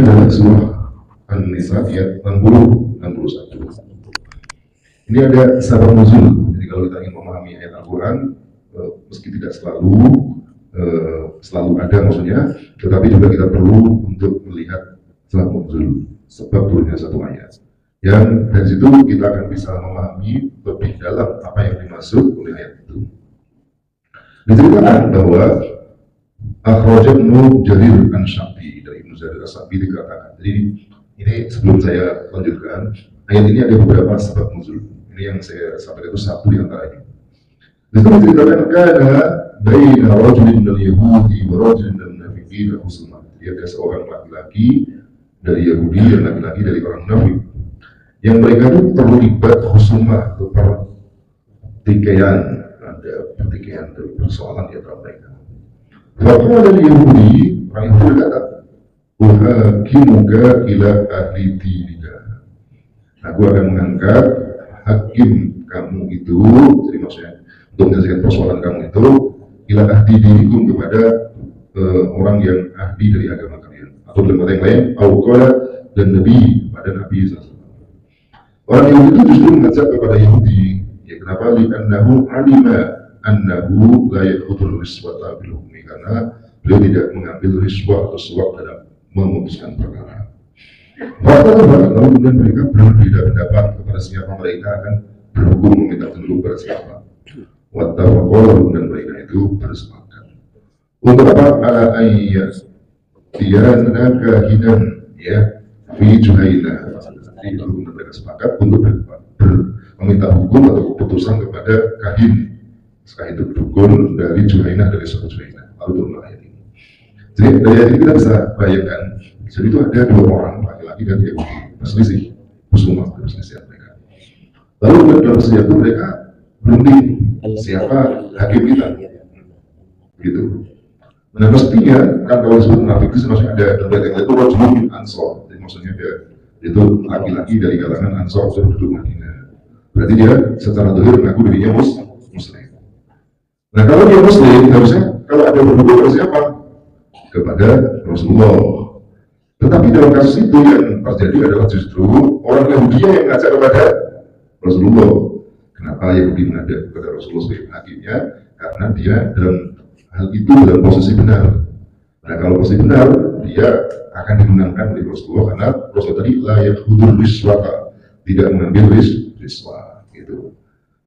adalah surah An-Nisa ayat 60-61. Ini ada sabab nuzul. Jadi kalau kita ingin memahami ayat Al-Quran, meski tidak selalu ada maksudnya, tetapi juga kita perlu untuk melihat sabab nuzul, sebab turunnya satu ayat. Yang dari situ kita akan bisa memahami lebih dalam apa yang dimaksud oleh ayat itu. Diceritakan bahwa Akhrajat Ibnu Jarir An-Sya'bi, dari Ibnu Jarir As-Sya'bi dikatakan. Jadi ini sebelum saya lanjutkan, ayat ini ada beberapa sebab nuzul. Ini yang saya sampaikan itu satu di antaranya. Itu menceritakan karena baina rajulin minal Yahudi wa rajulin minal munafiqin husuma. Jadi ada seorang laki-laki dari Yahudi dan laki-laki dari orang munafik, yang mereka itu terlibat husumah atau pertikaian, ada pertikaian dari persoalan di antara mereka. Waktu dari Yahudi, orang Yahudi berkata, "Uhakimuka ila ahli dinika." Aku akan mengangkat hakim kamu itu, jadi maksudnya untuk menyelesaikan persoalan kamu itu, ila ahli dinikum, kepada orang yang ahli dari agama kalian. Atau dalam kata yang lain, Al-Qala dan Nabi, pada Nabi SAW. Orang Yahudi itu justru mengajak kepada Yahudi, ya kenapa? Li'annahu alima annahu la yakhudul riswata bil hukmi, karena beliau tidak mengambil riswah atau suap dalam memutuskan perkara. Lalu kemudian mereka berbeda pendapat kepada siapa mereka akan berhukum, meminta tunduk pada siapa. Wattafaqalu, dan mereka itu bersepakat. Untuk apa? Ala ayyas tiana kahinan, ya, fi Juhainah. Jadi mereka sepakat untuk meminta hukum atau keputusan kepada kahin. Setelah itu dukun dari Juhainah, dari suku Juhainah. Lalu turun ayat ini. Jadi dari ayat ini kita bisa bayangkan, jadi itu ada dua orang, laki-laki dan Yahudi, berselisih, husumah, berselisih mereka. Lalu dalam perselisihan itu mereka berunding siapa hakim kita, gitu. Nah mestinya kan kalau disebut munafik itu maksudnya ada dalam ayat itu rajulun ansor, jadi maksudnya dia itu laki-laki dari kalangan Ansor yang duduk Madinah. Berarti dia secara zahir mengaku dirinya muslim. Nah kalau dia muslim, harusnya kalau ada berhubung kepada siapa? Kepada Rasulullah. Tetapi dalam kasus itu yang terjadi adalah justru orang Yahudi yang mengajak kepada Rasulullah. Kenapa Yahudi mengajak kepada Rasulullah sebagai hakimnya? Karena dia dalam hal itu dalam posisi benar. Nah kalau posisi benar, dia akan dimenangkan oleh Rasulullah, karena Rasulullah tadi la yakhudul riswata, tidak mengambil riswah, gitu.